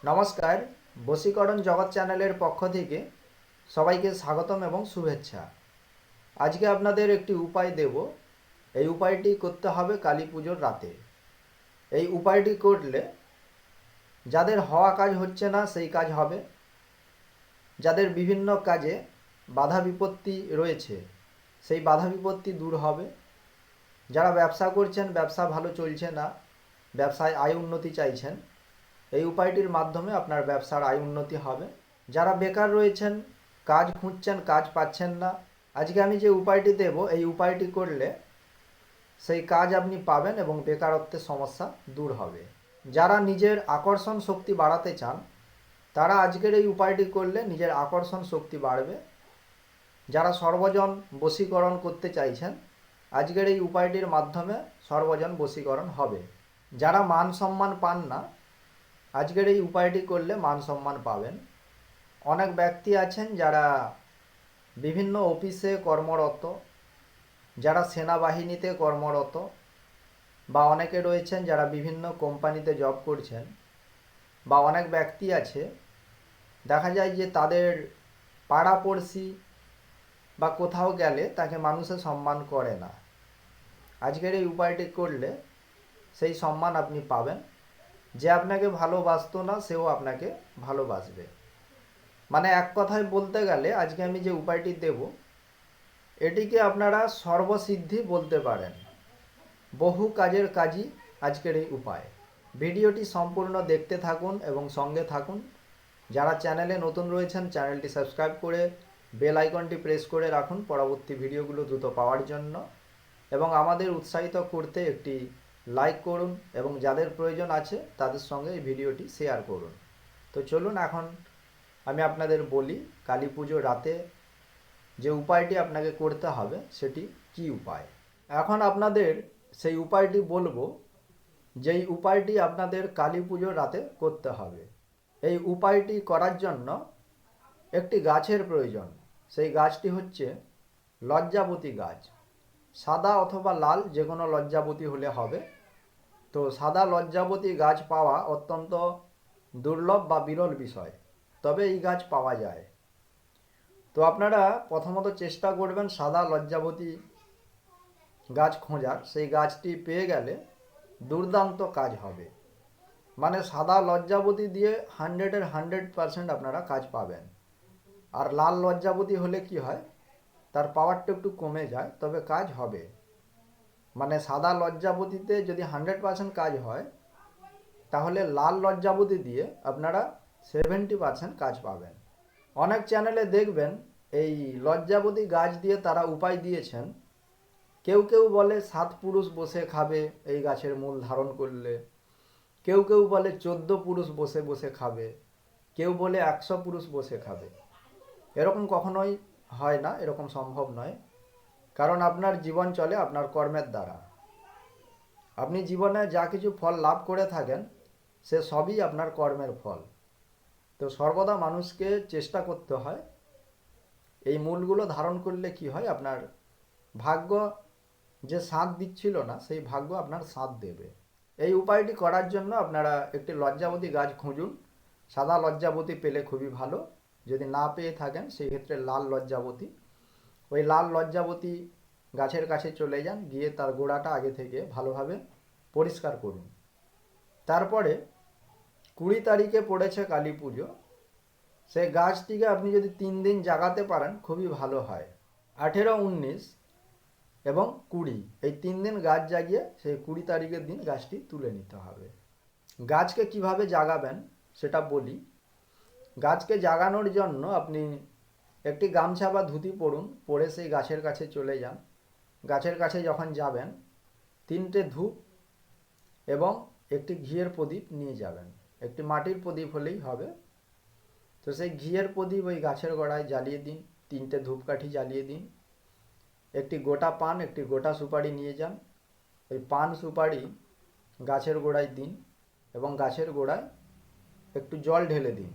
নমস্কার। বশীকরণ জগৎ চ্যানেলের পক্ষ থেকে সবাইকে স্বাগতম এবং শুভেচ্ছা। আজকে আপনাদের একটি উপায় দেব। এই উপায়টি করতে হবে কালী পুজোর রাতে। এই উপায়টি করলে যাদের হওয়া কাজ হচ্ছে না সেই কাজ হবে, যাদের বিভিন্ন কাজে বাধা বিপত্তি রয়েছে সেই বাধা বিপত্তি দূর হবে, যারা ব্যবসা করছেন ব্যবসা ভালো চলছে না, ব্যবসায় আয় উন্নতি চাইছেন, এই উপায়টির মাধ্যমে আপনার ব্যবসার আয় উন্নতি হবে। যারা বেকার রয়েছেন, কাজ খুঁজছেন, কাজ পাচ্ছেন না, আজকে আমি যে উপায়টি দেব এই উপায়টি করলে সেই কাজ আপনি পাবেন এবং বেকারত্বের সমস্যা দূর হবে। যারা নিজের আকর্ষণ শক্তি বাড়াতে চান তারা আজকের এই উপায়টি করলে নিজের আকর্ষণ শক্তি বাড়বে। যারা সর্বজন বশীকরণ করতে চাইছেন আজকের এই উপায়টির মাধ্যমে সর্বজন বশীকরণ হবে। যারা মান সম্মান পান না আজকের এই উপায়টি করলে মান সম্মান পাবেন। অনেক ব্যক্তি আছেন যারা বিভিন্ন অফিসে কর্মরত, যারা সেনাবাহিনীতে কর্মরত, বা অনেকে রয়েছেন যারা বিভিন্ন কোম্পানিতে জব করছেন, বা অনেক ব্যক্তি আছে দেখা যায় যে তাদের পাড়াপড়শি বা কোথাও গেলে তাকে মানুষে সম্মান করে না। আজকের এই উপায়টি করলে সেই সম্মান আপনি পাবেন। যে আপনাকে ভালোবাসতো না সেও আপনাকে ভালোবাসবে। মানে এক কথায় বলতে গেলে আজকে আমি যে উপায়টি দেব এটিকে আপনারা সর্বসিদ্ধি বলতে পারেন। বহু কাজের কাজই আজকের এই উপায়। ভিডিওটি সম্পূর্ণ দেখতে থাকুন এবং সঙ্গে থাকুন। যারা চ্যানেলে নতুন রয়েছেন চ্যানেলটি সাবস্ক্রাইব করে বেল আইকনটি প্রেস করে রাখুন পরবর্তী ভিডিওগুলো দ্রুত পাওয়ার জন্য, এবং আমাদের উৎসাহিত করতে একটি লাইক করুন এবং যাদের প্রয়োজন আছে তাদের সঙ্গে এই ভিডিওটি শেয়ার করুন। তো চলুন এখন আমি আপনাদের বলি কালী পুজোর রাতে যে উপায়টি আপনাকে করতে হবে সেটি কি উপায়। এখন আপনাদের সেই উপায়টি বলবো, যেই উপায়টি আপনাদের কালী পুজোর রাতে করতে হবে। এই উপায়টি করার জন্য একটি গাছের প্রয়োজন। সেই গাছটি হচ্ছে লজ্জাবতী গাছ। সাদা অথবা লাল যে কোনো লজ্জাবতী হলে হবে। তো সাদা লজ্জাবতী গাছ পাওয়া অত্যন্ত দুর্লভ বা বিরল বিষয়, তবে এই গাছ পাওয়া যায়। তো আপনারা প্রথমত চেষ্টা করবেন সাদা লজ্জাবতী গাছ খোঁজার। সেই গাছটি পেয়ে গেলে দুর্দান্ত কাজ হবে। মানে সাদা লজ্জাবতী দিয়ে 100% আপনারা কাজ পাবেন। আর লাল লজ্জাবতী হলে কি হয়, তার পাওয়ারটা একটু কমে যায়, তবে কাজ হবে। মানে সাদা লজ্জাবতীতে যদি 100% কাজ হয় তাহলে লাল লজ্জাবতী দিয়ে আপনারা 70% কাজ পাবেন। অনেক চ্যানেলে দেখবেন এই লজ্জাবতী গাছ দিয়ে তারা উপায় দিয়েছেন। কেউ কেউ বলে 7 পুরুষ বসে খাবে এই গাছের মূল ধারণ করলে, কেউ কেউ বলে 14 পুরুষ বসে বসে খাবে, কেউ বলে 100 পুরুষ বসে খাবে। এরকম কখনোই হয় না, এরকম সম্ভব নয়। কারণ আপনার জীবন চলে আপনার কর্মের দ্বারা। আপনি জীবনে যা কিছু ফল লাভ করে থাকেন সে সবই আপনার কর্মের ফল। তো সর্বদা মানুষকে চেষ্টা করতে হয় এই মূলগুলো ধারণ করলে কি হয়, আপনার ভাগ্য যে সাথ দিচ্ছিল না সেই ভাগ্য আপনার সাথ দেবে। এই উপায়টি করার জন্য আপনারা একটি লজ্জাবতী গাছ খুঁজুন। সাদা লজ্জাবতী পেলে খুবই ভালো, যদি না পেয়ে থাকেন সেই ক্ষেত্রে লাল লজ্জাবতী। ওই লাল লজ্জাবতী গাছের কাছে চলে যান, গিয়ে তার গোড়াটা আগে থেকে ভালোভাবে পরিষ্কার করুন। তারপরে 20 তারিখে পড়েছে কালী পুজো, সেই গাছটিকে আপনি যদি 3 দিন জাগাতে পারেন খুবই ভালো হয়। 18, 19 এবং 20 এই 3 দিন গাছ জাগিয়ে সেই 20 তারিখের দিন গাছটি তুলে নিতে হবে। গাছকে কিভাবে জাগাবেন সেটা বলি। গাছকে জাগানোর জন্য আপনি একটি গামছা বা ধুতি পরুন, পরে সেই গাছের কাছে চলে যান। গাছের কাছে যখন যাবেন 3টে ধূপ এবং একটি ঘিয়ের প্রদীপ নিয়ে যাবেন। একটি মাটির প্রদীপ হলেই হবে। তো সেই ঘিয়ের প্রদীপ ওই গাছের গোড়ায় জ্বালিয়ে দিন, 3টে ধূপকাঠি জ্বালিয়ে দিন। একটি গোটা পান, একটি গোটা সুপারি নিয়ে যান। ওই পান সুপারি গাছের গোড়ায় দিন এবং গাছের গোড়ায় একটু জল ঢেলে দিন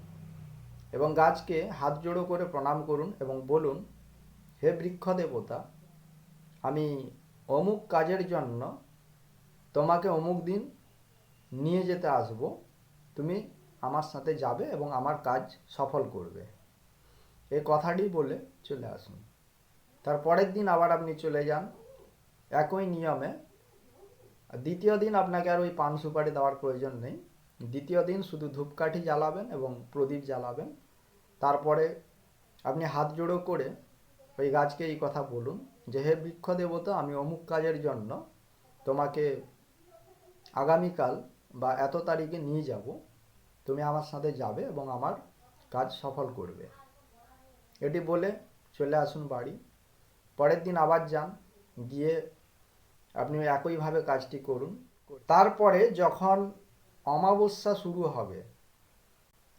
এবং গাছকে হাত জোড়ো করে প্রণাম করুন এবং বলুন, হে বৃক্ষ দেবতা, আমি অমুক কাজের জন্য তোমাকে অমুক দিন নিয়ে যেতে আসবো, তুমি আমার সাথে যাবে এবং আমার কাজ সফল করবে। এই কথাটি বলে চলে আসুন। তার পরের দিন আবার আপনি চলে যান একই নিয়মে। দ্বিতীয় দিন আপনাকে আর ওই পান সুপারি দেওয়ার প্রয়োজন নেই। দ্বিতীয় দিন শুধু ধূপকাঠি জ্বালাবেন এবং প্রদীপ জ্বালাবেন। তারপরে আপনি হাত জোড়ো করে ওই গাছকে এই কথা বলুন যে, হে বৃক্ষ দেবতা, আমি অমুক কাজের জন্য তোমাকে আগামীকাল বা এত তারিখে নিয়ে যাব। তুমি আমার সাথে যাবে এবং আমার কাজ সফল করবে। এটি বলে চলে আসুন বাড়ি। পরের দিন আবার যান, গিয়ে আপনি একইভাবে কাজটি করুন। তারপরে যখন অমাবস্যা শুরু হবে,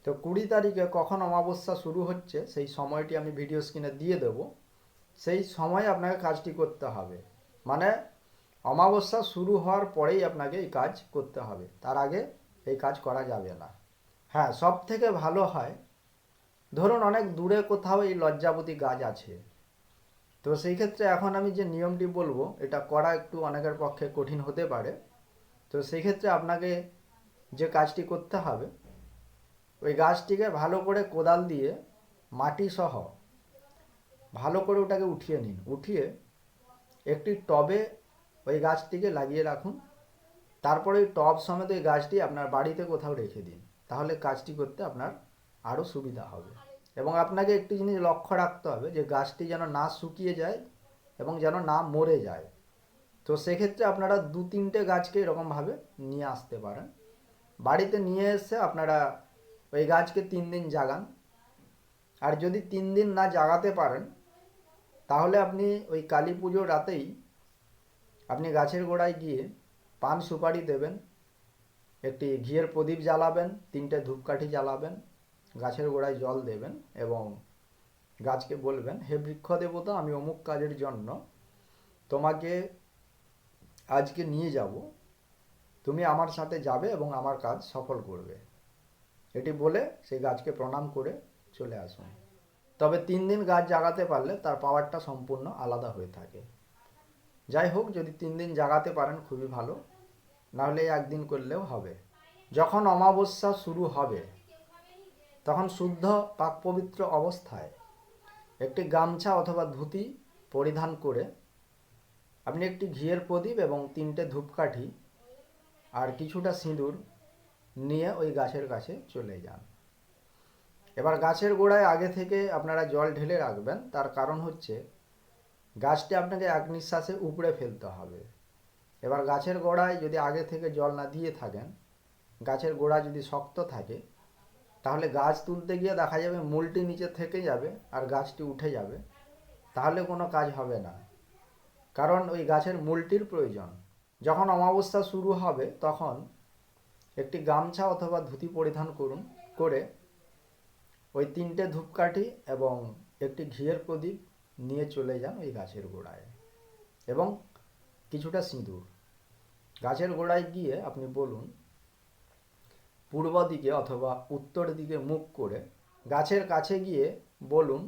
তো 20 তারিখে কখন অমাবস্যা শুরু হচ্ছে সেই সময়টি আমি ভিডিও স্ক্রিনে দিয়ে দেব। সেই সময় আপনাকে কাজটি করতে হবে। মানে অমাবস্যা শুরু হওয়ার পরেই আপনাকে এই কাজ করতে হবে, তার আগে এই কাজ করা যাবে না। হ্যাঁ, সব থেকে ভালো হয়, ধরুন অনেক দূরে কোথাও এই লজ্জাবতী গাছ আছে, তো সেই ক্ষেত্রে এখন আমি যে নিয়মটি বলবো এটা করা একটু অনেকের পক্ষে কঠিন হতে পারে। তো সেই ক্ষেত্রে আপনাকে যে কাজটি করতে হবে, ওই গাছটিকে ভালো করে কোদাল দিয়ে মাটি সহ ভালো করে ওটাকে উঠিয়ে নিন। উঠিয়ে একটি টবে ওই গাছটিকে লাগিয়ে রাখুন। তারপরে ওই টব সমেত ওই গাছটি আপনার বাড়িতে কোথাও রেখে দিন। তাহলে কাজটি করতে আপনার আরও সুবিধা হবে। এবং আপনাকে একটি জিনিস লক্ষ্য রাখতে হবে যে গাছটি যেন না শুকিয়ে যায় এবং যেন না মরে যায়। তো সেক্ষেত্রে আপনারা 2-3টে গাছকে এরকমভাবে নিয়ে আসতে পারেন। বাড়িতে নিয়ে এসে আপনারা ওই গাছকে 3 দিন জাগান। আর যদি 3 দিন না জাগাতে পারেন, তাহলে আপনি ওই কালী পুজোর রাতেই আপনি গাছের গোড়ায় গিয়ে পান সুপারি দেবেন, একটি ঘিয়ের প্রদীপ জ্বালাবেন, 3টে ধূপকাঠি জ্বালাবেন, গাছের গোড়ায় জল দেবেন এবং গাছকে বলবেন, হে বৃক্ষ দেবতা, আমি অমুক কাজের জন্য তোমাকে আজকে নিয়ে যাব। তুমি আমার সাথে যাবে এবং আমার কাজ সফল করবে। এটি বলে সেই গাছকে প্রণাম করে চলে আসুন। তবে 3 দিন গাছ জাগাতে পারলে তার পাওয়ারটা সম্পূর্ণ আলাদা হয়ে থাকে। যাই হোক, যদি 3 দিন জাগাতে পারেন খুবই ভালো, নাহলে একদিন করলেও হবে। যখন অমাবস্যা শুরু হবে তখন শুদ্ধ পাক পবিত্র অবস্থায় একটি গামছা অথবা ধুতি পরিধান করে আপনি একটি ঘিয়ের প্রদীপ এবং 3টে ধূপকাঠি আর কিছুটা সিঁদুর নিয়ে ওই গাছের কাছে চলে যান। এবার গাছের গোড়ায় আগে থেকে আপনারা জল ঢেলে রাখবেন। তার কারণ হচ্ছে গাছটি আপনাকে এক নিঃশ্বাসে উপড়ে ফেলতে হবে। এবার গাছের গোড়ায় যদি আগে থেকে জল না দিয়ে থাকেন, গাছের গোড়া যদি শক্ত থাকে, তাহলে গাছ তুলতে গিয়ে দেখা যাবে মূলটি নিচে থেকে যাবে আর গাছটি উঠে যাবে। তাহলে কোনো কাজ হবে না, কারণ ওই গাছের মূলটির প্রয়োজন। যখন অমাবস্যা শুরু হবে তখন একটি গামছা অথবা ধুতি পরিধান করুন, করে ওই 3টে ধূপকাঠি এবং একটি ঘিয়ের প্রদীপ নিয়ে চলে যান ওই গাছের গোড়ায় এবং কিছুটা সিঁদুর। গাছের গোড়ায় গিয়ে আপনি বলুন, পূর্ব দিকে অথবা উত্তর দিকে মুখ করে গাছের কাছে গিয়ে বলুন,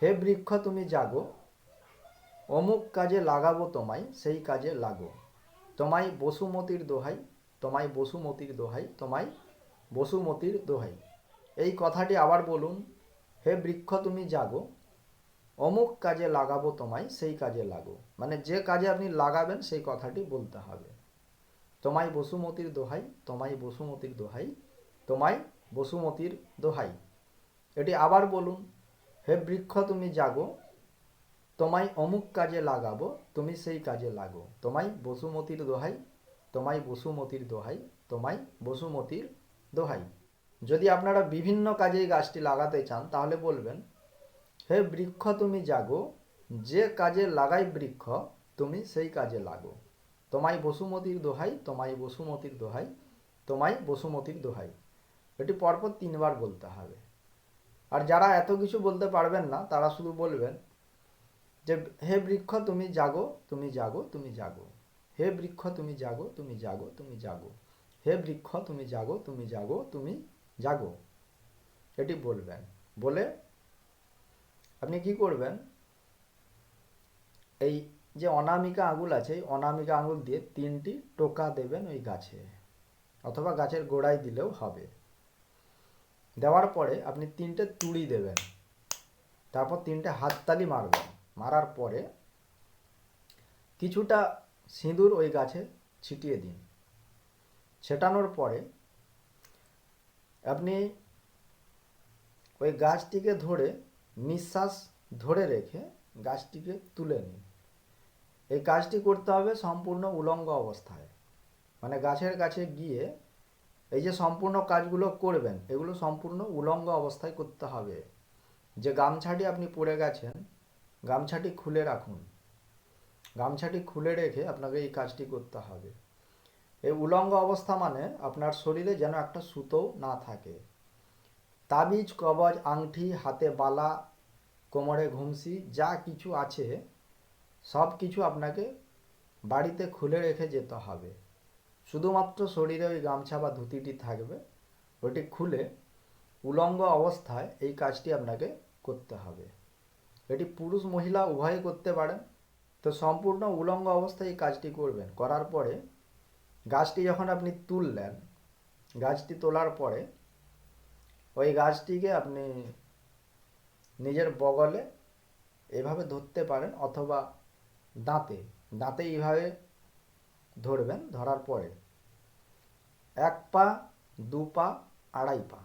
হে বৃক্ষ তুমি জাগো, অমুক কাজে লাগাবো তোমায়, সেই কাজে লাগো। তোমায় বসুমতির দোহাই, তোমায় বসুমতির দোহাই, তোমায় বসুমতির দোহাই। এই কথাটি আবার বলুন, হে বৃক্ষ তুমি জাগো, অমুক কাজে লাগাবো তোমায়, সেই কাজে লাগো। মানে যে কাজে আপনি লাগাবেন সেই কথাটি বলতে হবে। তোমায় বসুমতির দোহাই, তোমায় বসুমতির দোহাই, তোমায় বসুমতির দোহাই। এটি আবার বলুন, হে বৃক্ষ তুমি জাগো, তোমায় অমুক কাজে লাগাবো, তুমি সেই কাজে লাগো। তোমায় বসুমতির দোহাই, তোমায় বসুমতির দোহাই, তোমায় বসুমতির দোহাই। যদি আপনারা বিভিন্ন কাজে এই গাছটি লাগাতে চান তাহলে বলবেন, হে বৃক্ষ তুমি জাগো, যে কাজে লাগাই বৃক্ষ তুমি সেই কাজে লাগো। তোমায় বসুমতির দোহাই, তোমায় বসুমতির দোহাই, তোমায় বসুমতির দোহাই। এটি পরপর 3বার বলতে হবে। আর যারা এত কিছু বলতে পারবেন না তারা শুধু বলবেন যে, হে বৃক্ষ তুমি জাগো, তুমি জাগো, তুমি জাগো। হে বৃক্ষ তুমি জাগো, তুমি জাগো, তুমি জাগো। হে বৃক্ষ তুমি জাগো, তুমি জাগো, তুমি জাগো। এটি বলবেন। বলে আপনি কি করবেন, এই যে অনামিকা আঙুল আছে, এই অনামিকা আঙুল দিয়ে 3টি টোকা দেবেন ওই গাছে, অথবা গাছের গোড়ায় দিলেও হবে। দেওয়ার পরে আপনি 3টে তুড়ি দেবেন, তারপর 3টে হাততালি মারবেন। মারার পরে কিছুটা সিঁদুর ওই গাছে ছিটিয়ে দিন। ছেটানোর পরে আপনি ওই গাছটিকে ধরে নিঃশ্বাস ধরে রেখে গাছটিকে তুলে নিন। এই কাজটি করতে হবে সম্পূর্ণ উলঙ্গ অবস্থায়, মানে গাছের কাছে গিয়ে এই যে সম্পূর্ণ কাজগুলো করবেন এগুলো সম্পূর্ণ উলঙ্গ অবস্থায় করতে হবে। যে গামছাটি আপনি পরে গেছেন গামছাটি খুলে রাখুন, গামছাটি খুলে রেখে আপনাকে এই কাজটি করতে হবে। এই উলঙ্গ অবস্থা মানে আপনার শরীরে যেন একটা সুতো না থাকে। তাবিজ, কবজ, আংটি, হাতে বালা, কোমরে ঘুমসি যা কিছু আছে সব কিছু আপনাকে বাড়িতে খুলে রেখে যেতে হবে। শুধুমাত্র শরীরে ওই গামছা বা ধুতিটি থাকবে, ওটি খুলে উলঙ্গ অবস্থায় এই কাজটি আপনাকে করতে হবে। এটি পুরুষ মহিলা উভয়ই করতে পারেন। তো সম্পূর্ণ উলঙ্গ অবস্থায় এই কাজটি করবেন। করার পরে গাছটি যখন আপনি তুললেন, গাছটি তোলার পরে ওই গাছটিকে আপনি নিজের বগলে এভাবে ধরতে পারেন, অথবা দাঁতে দাঁতে এইভাবে ধরবেন। ধরার পরে 1 পা, 2 পা, 2.5 পা,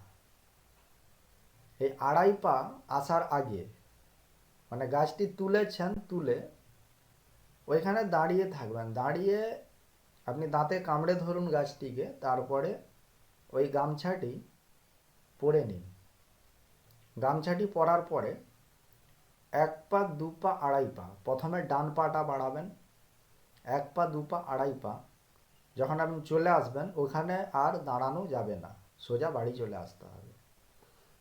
এই 2.5 পা আসার আগে মানে গাছটি তুলেছেন, তুলে ওইখানে দাঁড়িয়ে থাকবেন। দাঁড়িয়ে আপনি দাঁতে কামড়ে ধরুন গাছটিকে, তারপরে ওই গামছাটি পরে নিন। গামছাটি পরার পরে 1 পা, 2 পা, 2.5 পা, প্রথমে ডান পাটা বাড়াবেন। 1 পা, 2 পা, 2.5 পা যখন আপনি চলে আসবেন ওখানে আর দাঁড়ানো যাবে না, সোজা বাড়ি চলে আসতে হবে।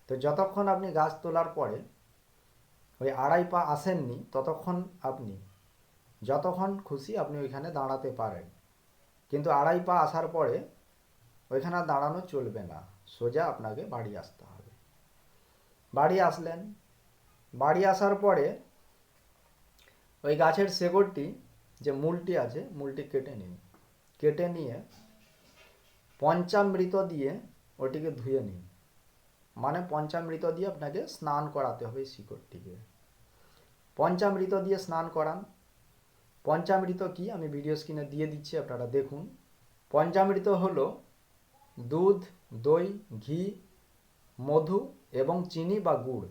তো যতক্ষণ আপনি গাছ তোলার পরে ওই 2.5 পা আসেননি ততক্ষণ আপনি যতক্ষণ খুশি আপনি ওইখানে দাঁড়াতে পারেন, কিন্তু 2.5 পা আসার পরে ওইখানে আর দাঁড়ানো চলবে না, সোজা আপনাকে বাড়ি আসতে হবে। বাড়ি আসলেন, বাড়ি আসার পরে ওই গাছের শেকড়টি যে মূলটি আছে মূলটি কেটে নিন। কেটে নিয়ে পঞ্চামৃত দিয়ে ওটিকে ধুয়ে নিন। মানে পঞ্চামৃত দিয়ে আপনাকে স্নান করাতে হবে শিকড়টিকে। পঞ্চামৃত দিয়ে স্নান করান। পঞ্চামৃত কি আমি ভিডিও স্ক্রিনে দিয়ে দিচ্ছি, আপনারা দেখুন। পঞ্চামৃত হলো দুধ, দই, ঘি, মধু এবং চিনি বা গুড়।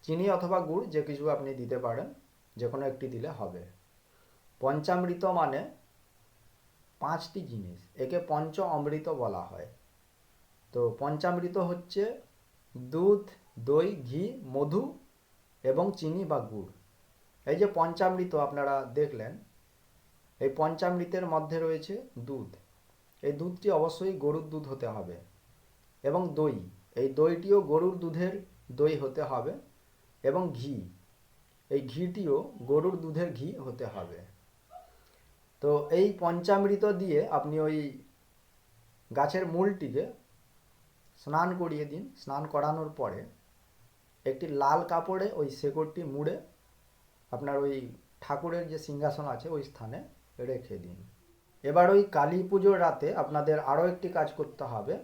চিনি অথবা গুড় যে কিছু আপনি দিতে পারেন, যে কোনো একটি দিলে হবে। পঞ্চামৃত মানে 5টি জিনিস, একে পঞ্চ অমৃত বলা হয়। তো পঞ্চামৃত হচ্ছে দুধ, দই, ঘি, মধু এবং চিনি বা গুড়। এই যে পঞ্চামৃত আপনারা দেখলেন, এই পঞ্চামৃতের মধ্যে রয়েছে দুধ। এই দুধটি অবশ্যই গরুর দুধ হতে হবে। এবং দই, এই দইটিও গরুর দুধের দই হতে হবে। এবং ঘি, এই ঘিটিও গরুর দুধের ঘি হতে হবে। তো এই পঞ্চামৃত দিয়ে আপনি ওই গাছের মূলটিকে স্নান করিয়ে দিন। স্নান করানোর পরে একটি লাল কাপড়ে ওই শেকড়টি মুড়ে আপনার ওই ঠাকুরের যে সিংহাসন আছে ওই স্থানে রেখে দিন। এবার ওই কালী পুজোর রাতে আপনাদের আরও একটি কাজ করতে হবে।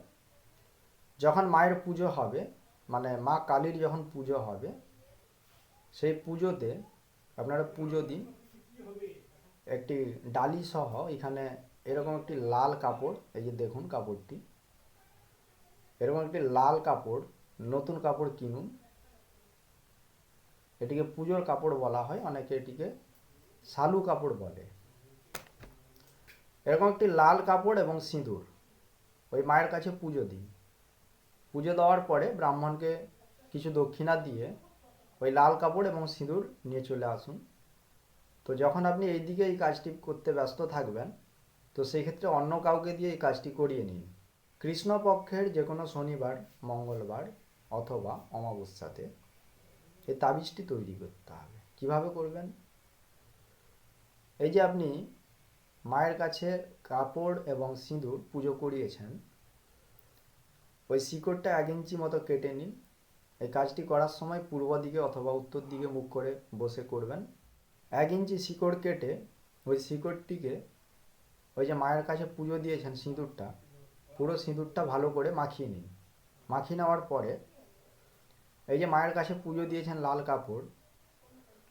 যখন মায়ের পুজো হবে, মানে মা কালীর যখন পুজো হবে, সেই পুজোতে আপনারা পুজো দিন। একটি ডালি সহ এখানে এরকম একটি লাল কাপড়, এই যে দেখুন কাপড়টি, এরকম একটি লাল কাপড়, নতুন কাপড় কিনুন। এটিকে পুজোর কাপড় বলা হয়, অনেকে এটিকে শালু কাপড় বলে। এরকম একটি লাল কাপড় এবং সিঁদুর ওই মায়ের কাছে পুজো দিন। পুজো দেওয়ার পরে ব্রাহ্মণকে কিছু দক্ষিণা দিয়ে ওই লাল কাপড় এবং সিঁদুর নিয়ে চলে আসুন। তো যখন আপনি এই দিকে এই কাজটি করতে ব্যস্ত থাকবেন, তো সেই ক্ষেত্রে অন্য কাউকে দিয়ে এই কাজটি করিয়ে নিন। কৃষ্ণপক্ষের যে কোনো শনিবার, মঙ্গলবার অথবা অমাবস্যাতে এই তাবিজটি তৈরি করতে হবে। কিভাবে করবেন? এই যে আপনি মায়ের কাছে কাপড় এবং সিঁদুর পুজো করিয়েছেন, ওই শিকড়টা 1 ইঞ্চি মতো কেটে নিন। এই কাজটি করার সময় পূর্ব দিকে অথবা উত্তর দিকে মুখ করে বসে করবেন। 1 ইঞ্চি শিকড় কেটে ওই শিকড়টিকে ওই যে মায়ের কাছে পুজো দিয়েছেন সিঁদুরটা, পুরো সিঁদুরটা ভালো করে মাখিয়ে নিন। মাখিয়ে নেওয়ার পরে এই যে মায়ের কাছে পুজো দিয়েছেন লাল কাপড়,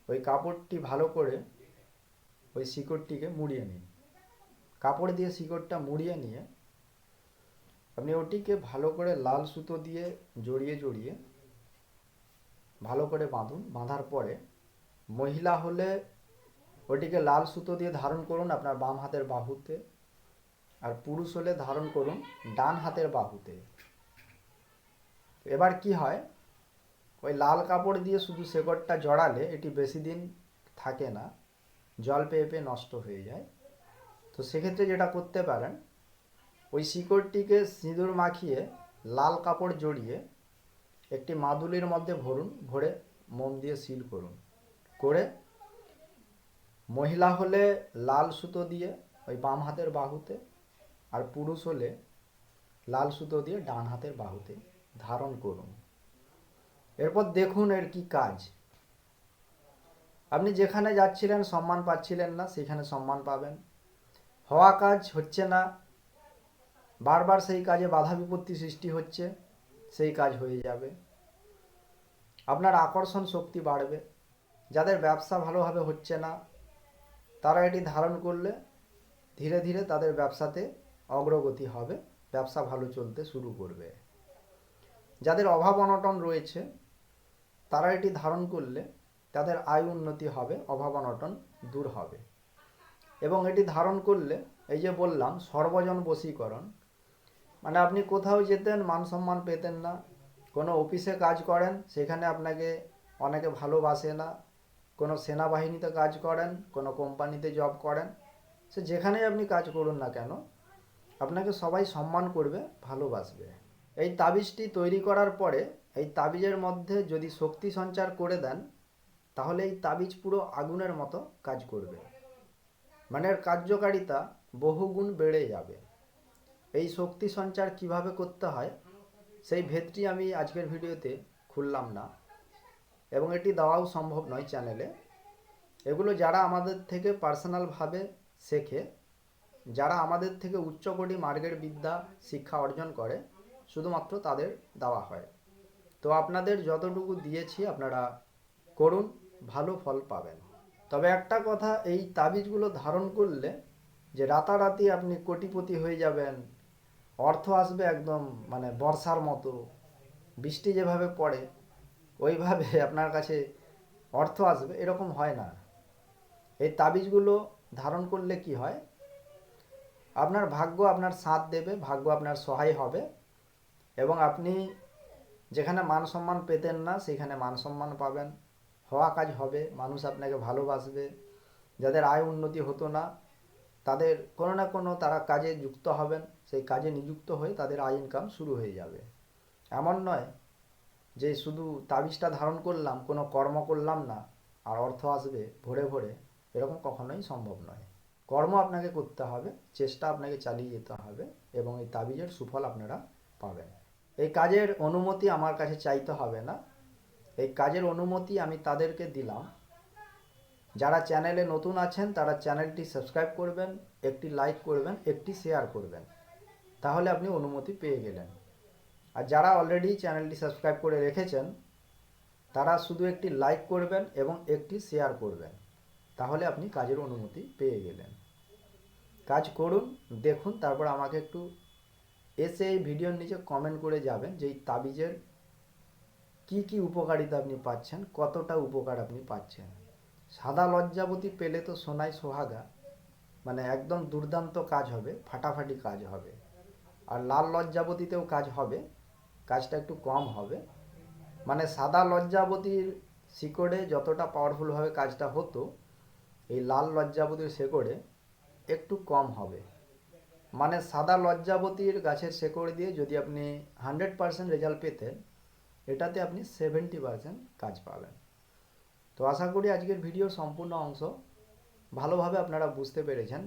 ওই কাপড়টি ভালো করে ওই শিকড়টিকে মুড়িয়ে নিন। কাপড় দিয়ে শিকড়টা মুড়িয়ে নিয়ে আপনি ওটিকে ভালো করে লাল সুতো দিয়ে জড়িয়ে জড়িয়ে ভালো করে বাঁধুন। বাঁধার পরে মহিলা হলে ওটিকে লাল সুতো দিয়ে ধারণ করুন আপনার বাম হাতের বাহুতে, আর পুরুষ হলে ধারণ করুন ডান হাতের বাহুতে। এবার কি হয়, ওই লাল কাপড় দিয়ে শুধু শেকড়টা জড়ালে এটি বেশি দিন থাকে না, জল পেয়ে পেয়ে নষ্ট হয়ে যায়। তো সেক্ষেত্রে যেটা করতে পারেন, ওই শিকড়টিকে সিঁদুর মাখিয়ে লাল কাপড় জড়িয়ে একটি মাদুলির মধ্যে ভরুন, ভরে মোম দিয়ে সিল করুন। করে মহিলা হলে লাল সুতো দিয়ে ওই বাম হাতের বাহুতে, আর পুরুষ হলে লাল সুতো দিয়ে ডান হাতের বাহুতে ধারণ করুন। এরপর দেখুন এর কি কাজ। আপনি যেখানে যাচ্ছিলেন সম্মান পাচ্ছিলেন না, সেখানে সম্মান পাবেন। হওয়া কাজ হচ্ছে না, বারবার সেই কাজে বাধা বিপত্তি সৃষ্টি হচ্ছে, সেই কাজ হয়ে যাবে। আপনার আকর্ষণ শক্তি বাড়বে। যাদের ব্যবসা ভালোভাবে হচ্ছে না, তারা এটি ধারণ করলে ধীরে ধীরে তাদের ব্যবসাতে অগ্রগতি হবে, ব্যবসা ভালো চলতে শুরু করবে। যাদের অভাব অনটন রয়েছে, তারা এটি ধারণ করলে তাদের আয় উন্নতি হবে, অভাব অনটন দূর হবে। এবং এটি ধারণ করলে এই যে বললাম সর্বজন বশীকরণ, মানে আপনি কোথাও যেতেন মান সম্মান পেতেন না, কোনো অফিসে কাজ করেন সেখানে আপনাকে অনেকে ভালোবাসে না, কোনো সেনাবাহিনীতে কাজ করেন, কোনো কোম্পানিতে জব করেন, সে যেখানেই আপনি কাজ করুন না কেন আপনাকে সবাই সম্মান করবে, ভালোবাসবে। এই তাবিজটি তৈরি করার পরে এই তাবিজের মধ্যে যদি শক্তি সঞ্চার করে দেন, তাহলে এই তাবিজ পুরো আগুনের মতো কাজ করবে, মানে এর কার্যকারিতা বহুগুণ বেড়ে যাবে। এই শক্তি সঞ্চার কিভাবে করতে হয় সেই ভেদটি আমি আজকের ভিডিওতে খুললাম না, এবং এটি দেওয়াও সম্ভব নয় চ্যানেলে। এগুলো যারা আমাদের থেকে পার্সোনালভাবে শেখে, যারা আমাদের থেকে উচ্চকোটি মার্গের বিদ্যা শিক্ষা অর্জন করে, শুধুমাত্র তাদের দেওয়া হয়। তো আপনাদের যতটুকু দিয়েছি আপনারা করুন, ভালো ফল পাবেন। তবে একটা কথা, এই তাবিজগুলো ধারণ করলে যে রাতারাতি আপনি কোটিপতি হয়ে যাবেন, অর্থ আসবে একদম মানে বর্ষার মতো, বৃষ্টি যেভাবে পড়ে ওইভাবে আপনার কাছে অর্থ আসবে, এরকম হয় না। এই তাবিজগুলো ধারণ করলে কি হয়, আপনার ভাগ্য আপনার সাথ দেবে, ভাগ্য আপনার সহায় হবে, এবং আপনি যেখানে মান সম্মান পেতেন না সেখানে মান সম্মান পাবেন, হওয়া কাজ হবে, মানুষ আপনাকে ভালোবাসবে। যাদের আয় উন্নতি হতো না, তাদের কোনো না কোনো তারা কাজে যুক্ত হবেন, সেই কাজে নিযুক্ত হয়ে তাদের আয় ইনকাম শুরু হয়ে যাবে। এমন নয় যে শুধু তাবিজটা ধারণ করলাম, কোনো কর্ম করলাম না আর অর্থ আসবে ভরে ভরে, এরকম কখনোই সম্ভব নয়। কর্ম আপনাকে করতে হবে, চেষ্টা আপনাকে চালিয়ে যেতে হবে, এবং এই তাবিজের সুফল আপনারা পাবেন। এই কাজের অনুমতি আমার কাছে চাইতে হবে না, এই কাজের অনুমতি আমি তাদেরকে দিলাম যারা চ্যানেলে নতুন আছেন। তারা চ্যানেলটি সাবস্ক্রাইব করবেন, একটি লাইক করবেন, একটি শেয়ার করবেন, তাহলে আপনি অনুমতি পেয়ে গেলেন। আর যারা অলরেডি চ্যানেলটি সাবস্ক্রাইব করে রেখেছেন, তারা শুধু একটি লাইক করবেন এবং একটি শেয়ার করবেন, তাহলে আপনি কাজের অনুমতি পেয়ে গেলেন। কাজ করুন, দেখুন, তারপর আমাকে একটু এসে এই ভিডিওর নিচে কমেন্ট করে যাবেন যে এই তাবিজের কি কি উপকারিতা আপনি পাচ্ছেন, কতটা উপকার আপনি পাচ্ছেন। সাদা লজ্জাবতী পেলে তো সোনায় সোহাগা, মানে একদম দুর্দান্ত কাজ হবে, ফাটাফাটি কাজ হবে। আর লাল লজ্জাবতীতেও কাজ হবে, কাজটা একটু কম হবে, মানে সাদা লজ্জাবতীর শিকড়ে যতটা পাওয়ারফুলভাবে কাজটা হতো, এই লাল লজ্জাবতীর শেকড়ে একটু কম হবে। মানে সাদা লজ্জাবতীর গাছের শেকড় দিয়ে যদি আপনি 100% রেজাল্ট পেতেন, এটাতে আপনি 70% কাজ পাবেন। তো আশা করি আজকের ভিডিওর সম্পূর্ণ অংশ ভালোভাবে আপনারা বুঝতে পেরেছেন।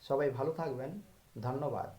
সবাই ভালো থাকবেন, ধন্যবাদ।